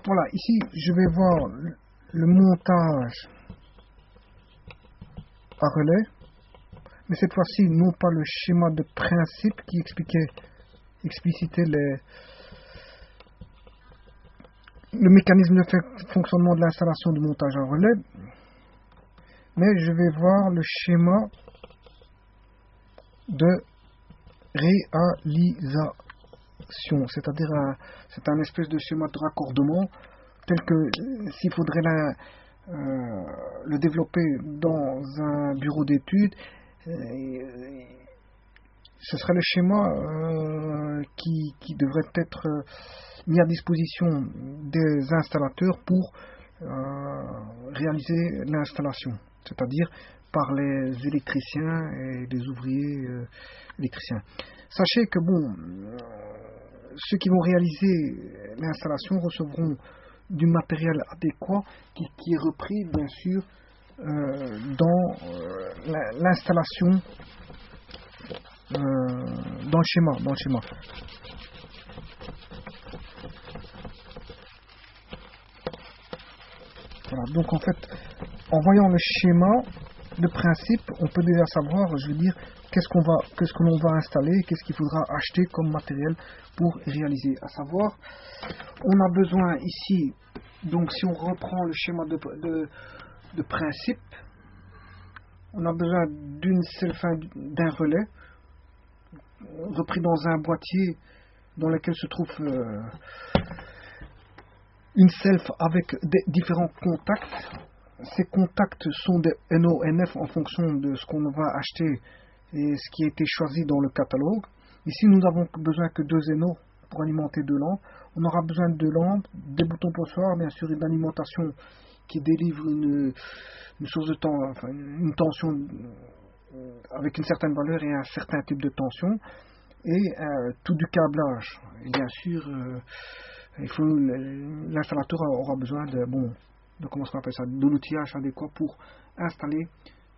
Voilà, ici je vais voir le montage à relais, mais cette fois-ci non pas le schéma de principe qui explicitait le mécanisme de fonctionnement de l'installation du montage à relais, mais je vais voir le schéma de réalisation, c'est-à-dire c'est un espèce de schéma de raccordement tel que s'il faudrait le développer dans un bureau d'études, ce serait le schéma qui devrait être mis à disposition des installateurs pour réaliser l'installation, c'est-à-dire par les électriciens et les ouvriers électriciens. Sachez que ceux qui vont réaliser l'installation recevront du matériel adéquat qui est repris bien sûr dans l'installation, dans le schéma. Voilà, donc en fait, en voyant le schéma de principe, on peut déjà savoir, je veux dire, qu'est-ce que l'on va installer, qu'est-ce qu'il faudra acheter comme matériel pour réaliser. À savoir, on a besoin ici, donc si on reprend le schéma de principe, on a besoin d'un relais repris dans un boîtier dans lequel se trouve une self avec différents contacts. Ces contacts sont des NO, NF en fonction de ce qu'on va acheter et ce qui a été choisi dans le catalogue. Ici, nous n'avons besoin que 2 NO pour alimenter 2 lampes. On aura besoin de 2 lampes, des boutons poussoirs, bien sûr, une alimentation qui délivre une source de temps, enfin, une tension avec une certaine valeur et un certain type de tension, et tout du câblage. Et bien sûr, l'installateur aura besoin de comment on appelle ça, de l'outillage adéquat pour installer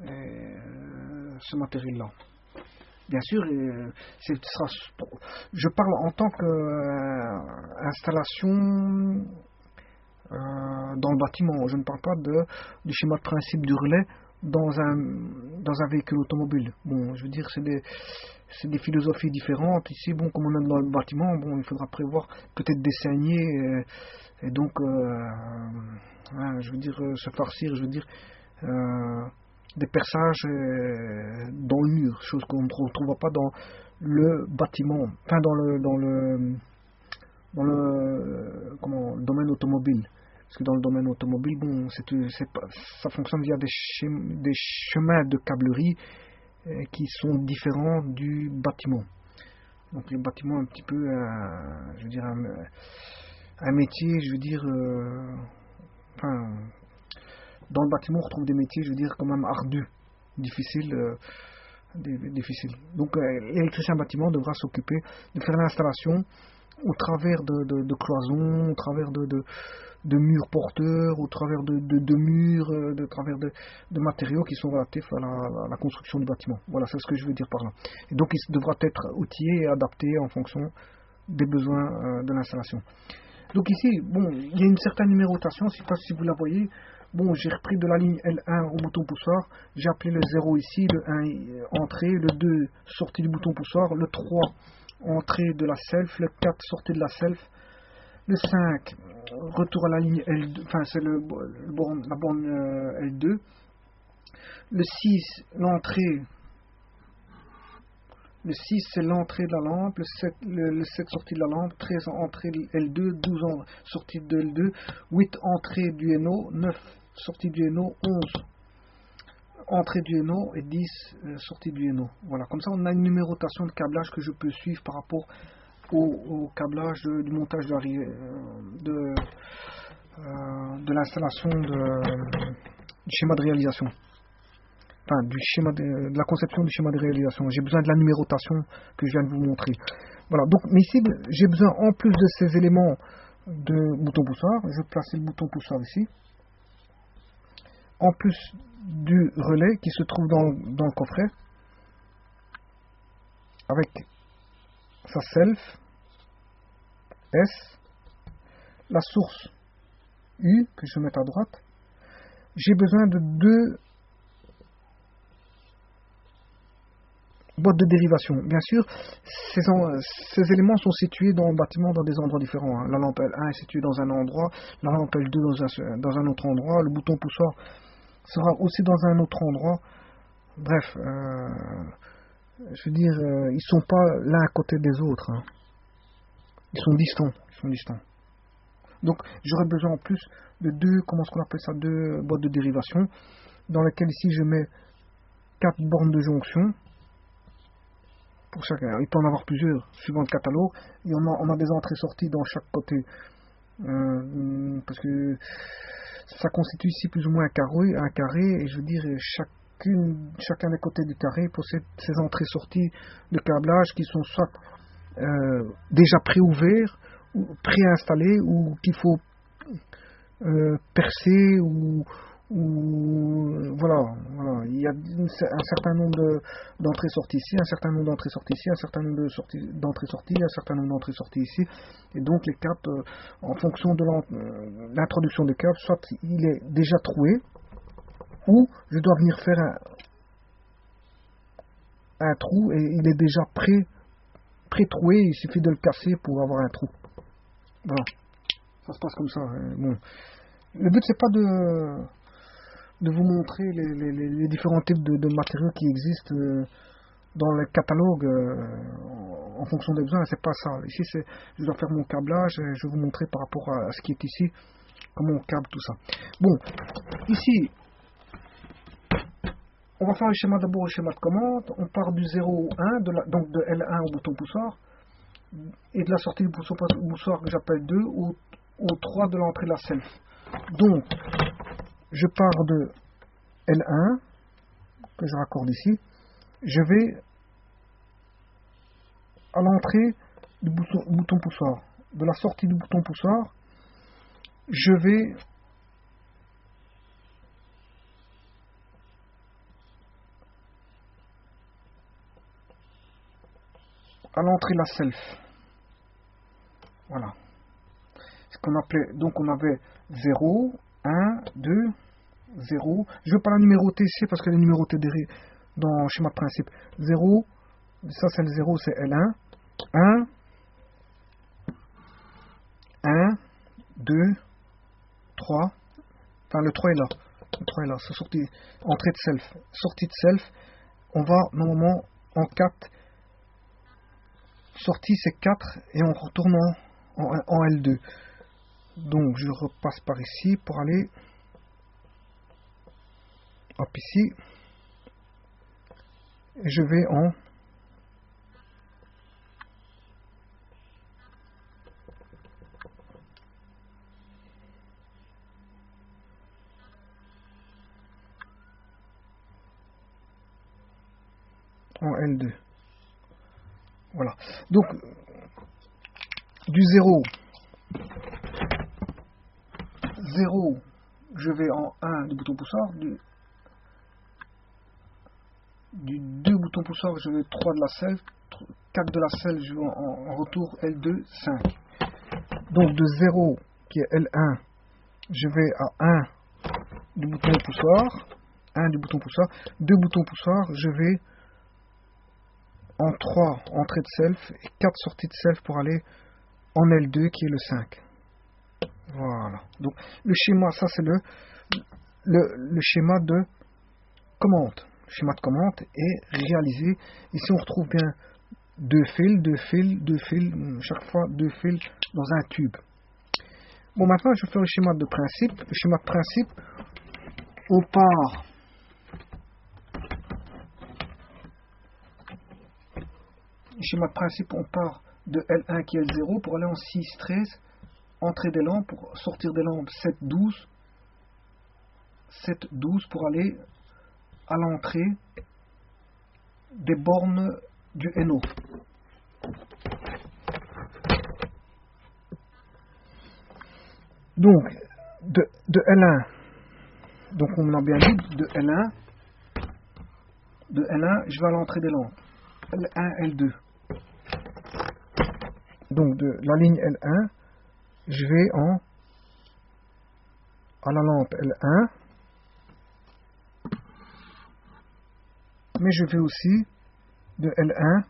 ce matériel-là. Bien sûr, je parle en tant qu'installation dans le bâtiment. Je ne parle pas du schéma de principe du relais dans un véhicule automobile. Je veux dire, c'est des philosophies différentes. Ici, comme on est dans le bâtiment, il faudra prévoir peut-être des saignées et donc, je veux dire, se farcir, je veux dire, des perçages dans le mur, chose qu'on ne retrouvera pas dans le bâtiment, enfin dans le domaine automobile. Parce que dans le domaine automobile, ça fonctionne via des chemins de câblerie qui sont différents du bâtiment. Donc le bâtiment un petit peu, je veux dire, un métier, je veux dire, dans le bâtiment on retrouve des métiers, je veux dire, quand même ardus, difficiles. Donc l'électricien bâtiment devra s'occuper de faire l'installation au travers de cloisons, au travers de murs porteurs, au travers de murs, au travers de matériaux qui sont relatifs à la construction du bâtiment. Voilà, c'est ce que je veux dire par là. Et donc il devra être outillé et adapté en fonction des besoins de l'installation. Donc ici, il y a une certaine numérotation, je ne sais pas si vous la voyez. J'ai repris de la ligne L1 au bouton poussoir, j'ai appelé le 0 ici, le 1 entrée, le 2 sortie du bouton poussoir, le 3 entrée de la self, le 4 sortie de la self, le 5 retour à la ligne L2, enfin c'est la borne L2, le 6 l'entrée. Le 6 c'est l'entrée de la lampe, le 7 sortie de la lampe, 13 entrée de L2, 12 sortie de L2, 8 entrée du NO, 9 sortie du NO, 11 entrée du NO et 10 sortie du NO. Voilà, comme ça on a une numérotation de câblage que je peux suivre par rapport au câblage du montage de l'installation du schéma de réalisation. Enfin, de la conception du schéma de réalisation. J'ai besoin de la numérotation que je viens de vous montrer. Voilà, donc, mais ici, j'ai besoin, en plus de ces éléments de bouton poussoir, je vais placer le bouton poussoir ici, en plus du relais qui se trouve dans le coffret, avec sa self, S, la source U que je vais mettre à droite, j'ai besoin de 2 boîtes de dérivation. Bien sûr, ces éléments sont situés dans le bâtiment dans des endroits différents. Hein. La lampe L1 est située dans un endroit, la lampe L2 dans un autre endroit, le bouton poussoir sera aussi dans un autre endroit. Bref, je veux dire, ils sont pas l'un à côté des autres. Hein. Ils sont distants. Ils sont distants. Donc, j'aurais besoin en plus de 2, comment est-ce qu'on appelle ça, 2 boîtes de dérivation, dans lesquelles ici je mets 4 bornes de jonction. Pour chacun. Il peut en avoir plusieurs, suivant le catalogue. Et on a des entrées-sorties dans chaque côté. Parce que ça constitue ici plus ou moins un carré, et je veux dire, chacun des côtés du carré possède ses entrées-sorties de câblage qui sont soit déjà préouverts, ou préinstallés, ou qu'il faut percer, ou voilà, il y a un certain nombre d'entrées-sorties ici, un certain nombre d'entrées-sorties ici, un certain nombre d'entrées-sorties, un certain nombre d'entrées-sorties ici, et donc les câbles, en fonction de l'introduction des câbles, soit il est déjà troué, ou je dois venir faire un trou et il est déjà pré-troué, il suffit de le casser pour avoir un trou. Voilà, ça se passe comme ça. Bon. Le but c'est pas de vous montrer les différents types de matériaux qui existent dans le catalogue en fonction des besoins. C'est pas ça. Ici, je dois faire mon câblage et je vais vous montrer par rapport à ce qui est ici, comment on câble tout ça. Bon, ici, on va faire le schéma d'abord, le schéma de commande. On part du 0 au 1, donc de L1 au bouton poussoir, et de la sortie du poussoir que j'appelle 2 au 3 de l'entrée de la self. Donc, je pars de L1, que je raccorde ici, je vais à l'entrée du bouton poussoir. De la sortie du bouton poussoir, je vais à l'entrée de la self. Voilà. Ce qu'on appelait, donc on avait 0, 1, 2, 0. Je ne vais pas la numéroter ici parce qu'elle est numérotée dans le schéma de principe. 0, ça c'est le 0, c'est L1. 1, 1, 2, 3. Enfin, le 3 est là. Le 3 est là. C'est sortie, entrée de self. Sortie de self. On va normalement en 4. Sortie c'est 4 et on retourne en L2. Donc je repasse par ici pour aller hop ici et je vais en L2. Voilà. Donc du 0, je vais en 1 du bouton poussoir, du 2 bouton poussoir, je vais 3 de la selle, 4 de la selle, je vais en retour L2, 5. Donc de 0 qui est L1, je vais à 1 du bouton poussoir, 1 du bouton poussoir, 2 boutons poussoirs, je vais en 3 entrées de self et 4 sorties de self pour aller en L2 qui est le 5. Voilà. Donc le schéma, ça c'est le schéma de commande. Le schéma de commande est réalisé. Ici on retrouve bien 2 fils, chaque fois 2 fils dans un tube. Bon, maintenant je vais faire le schéma de principe. Le schéma de principe, on part de L1 qui est L0 pour aller en 6, 13, entrée des lampes, pour sortir des lampes 7, 12, 7, 12 pour aller à l'entrée des bornes du NO. Donc, de L1, donc on a bien dit, de L1, je vais à l'entrée des lampes. L1, L2. Donc, de la ligne L1, je vais en à la lampe L1, mais je vais aussi de L1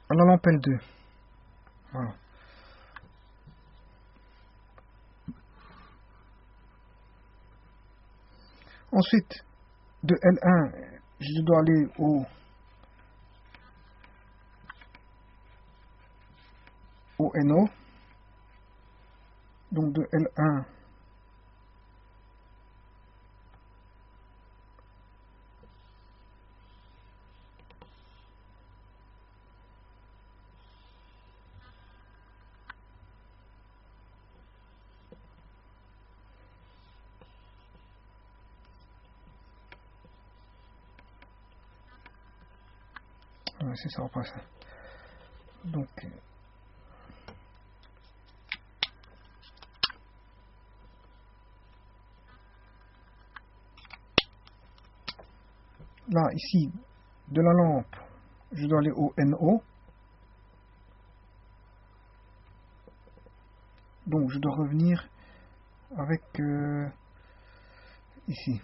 à la lampe L2. Voilà. Ensuite, de L1, je dois aller au NO. Donc de L1 si ça va passer. Donc là, ici, de la lampe, je dois aller au NO. Donc je dois revenir avec ici.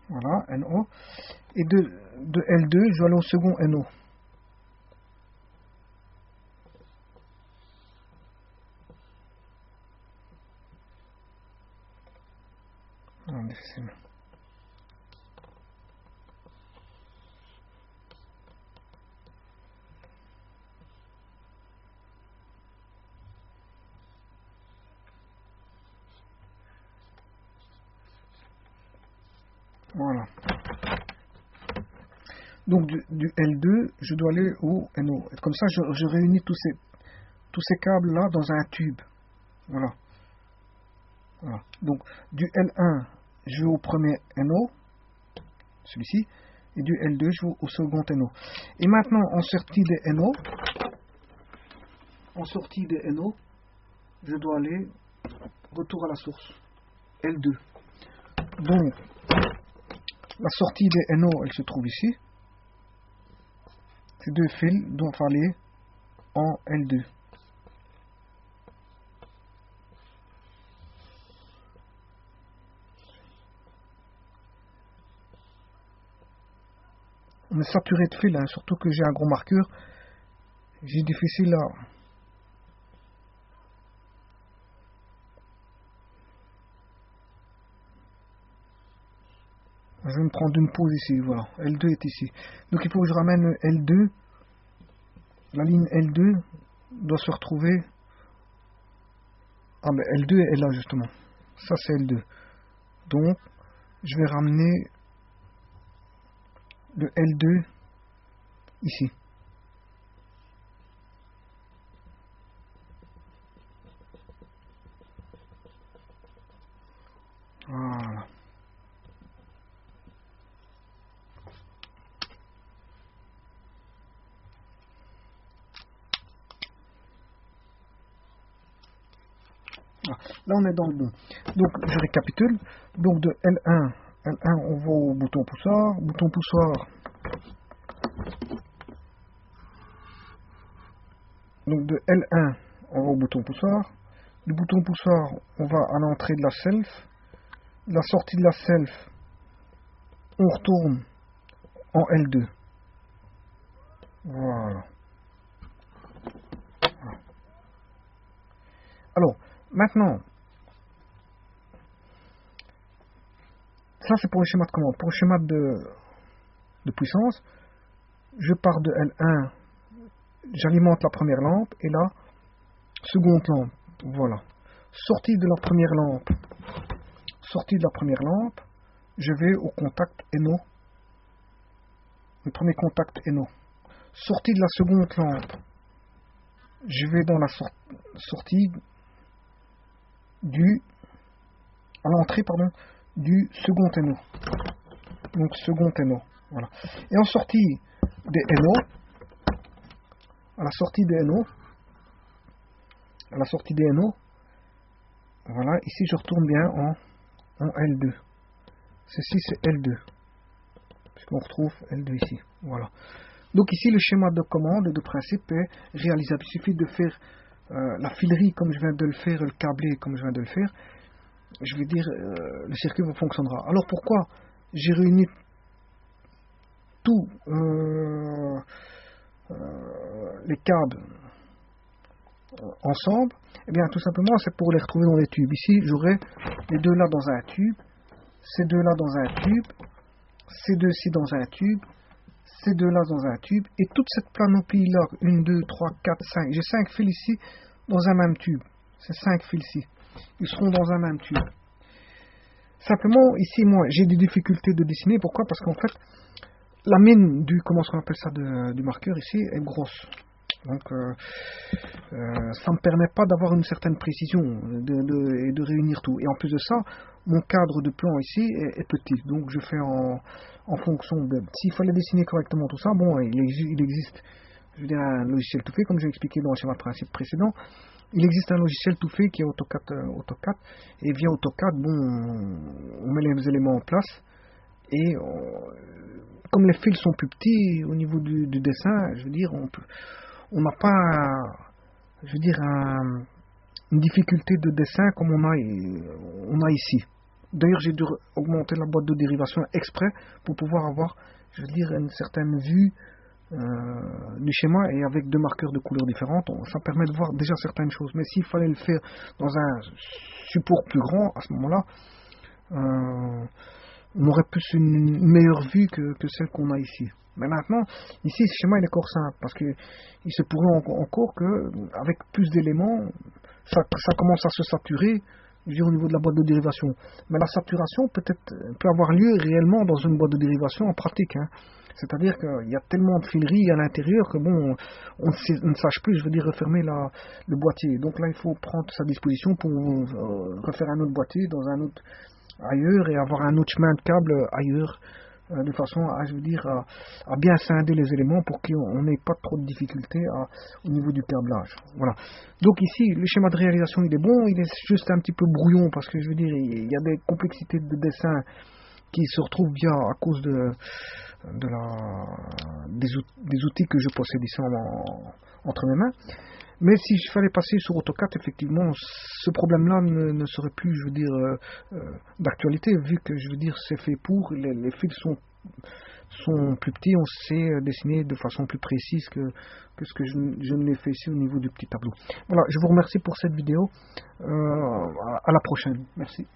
Voilà, NO. Et de L2, je vais aller au second NO. Ah, difficile. Voilà. Donc du L2, je dois aller au NO. Et comme ça, je réunis tous ces câbles là dans un tube. Voilà. Voilà. Donc du L1, je vais au premier NO, celui-ci, et du L2, je vais au second NO. Et maintenant, en sortie des NO, je dois aller retour à la source, L2. Donc, la sortie des NO, elle se trouve ici. Ces deux fils doivent aller en L2. On est saturé de fils, hein, surtout que j'ai un gros marqueur. J'ai difficile à... Je vais me prendre une pause ici, voilà. L2 est ici. Donc il faut que je ramène le L2. La ligne L2 doit se retrouver... Ah ben L2 est là justement. Ça c'est L2. Donc je vais ramener le L2 ici. Voilà. Là on est dans le bon. Donc je récapitule. Donc de L1, on va au bouton poussoir. Bouton poussoir. Donc de L1, on va au bouton poussoir. Du bouton poussoir, on va à l'entrée de la self. La sortie de la self, on retourne en L2. Voilà. Alors, maintenant, ça c'est pour le schéma de commande. Pour le schéma de puissance, je pars de L1, j'alimente la première lampe, et là, seconde lampe. Voilà. Sortie de la première lampe, je vais au contact NO. Le premier contact NO. Sortie de la seconde lampe, je vais dans la sortie à l'entrée du second NO. Donc second NO. Voilà. Et en sortie des NO, à la sortie des NO, voilà, ici je retourne bien en L2. Ceci c'est L2, puisqu'on retrouve L2 ici, voilà. Donc ici le schéma de commande de principe est réalisable. Il suffit de faire la filerie comme je viens de le faire, le câblé comme je viens de le faire. Je vais dire, le circuit fonctionnera. Alors pourquoi j'ai réuni tous les câbles ensemble? Eh bien tout simplement c'est pour les retrouver dans les tubes. Ici j'aurai les deux là dans un tube, ces deux là dans un tube, ces deux-ci dans un tube, ces deux là dans un tube, et toute cette panoplie là, 1, 2, 3, 4, 5, j'ai 5 fils ici dans un même tube. Ces 5 fils ici, ils seront dans un même tube. Simplement ici moi j'ai des difficultés de dessiner. Pourquoi? Parce qu'en fait la mine du, comment on appelle ça, du marqueur ici est grosse. Donc ça ne me permet pas d'avoir une certaine précision et de réunir tout. Et en plus de ça, mon cadre de plan ici est petit. Donc je fais en fonction de... S'il fallait dessiner correctement tout ça, bon, il existe, je veux dire, un logiciel tout fait, comme j'ai expliqué dans le schéma de principe précédent. Il existe un logiciel tout fait qui est AutoCAD. Et via AutoCAD, bon, on met les éléments en place. Et comme les fils sont plus petits au niveau du dessin, je veux dire, on n'a pas, je veux dire, une difficulté de dessin comme on a ici. D'ailleurs, j'ai dû augmenter la boîte de dérivation exprès pour pouvoir avoir, je veux dire, une certaine vue du schéma, et avec deux marqueurs de couleurs différentes, ça permet de voir déjà certaines choses. Mais s'il fallait le faire dans un support plus grand, à ce moment-là, on aurait plus une meilleure vue que celle qu'on a ici. Mais maintenant, ici, ce schéma il est encore simple, parce qu'il se pourrait encore que, avec plus d'éléments, ça commence à se saturer, je veux dire, au niveau de la boîte de dérivation. Mais la saturation peut avoir lieu réellement dans une boîte de dérivation en pratique. Hein. C'est-à-dire qu'il y a tellement de fileries à l'intérieur que bon, on ne sache plus, je veux dire, refermer le boîtier. Donc là, il faut prendre sa disposition pour refaire un autre boîtier dans un autre ailleurs et avoir un autre chemin de câble ailleurs, de façon à, je veux dire, à bien scinder les éléments pour qu'on n'ait pas trop de difficultés au niveau du câblage. Voilà. Donc ici, le schéma de réalisation il est bon, il est juste un petit peu brouillon parce que je veux dire, il y a des complexités de dessin qui se retrouvent bien à cause des outils que je possède ici entre mes mains. Mais si je fallait passer sur AutoCAD, effectivement, ce problème-là ne serait plus, je veux dire, d'actualité, vu que, je veux dire, c'est fait pour, les fils sont plus petits, on sait dessiner de façon plus précise que ce que je ne l'ai fait ici au niveau du petit tableau. Voilà, je vous remercie pour cette vidéo. À la prochaine. Merci.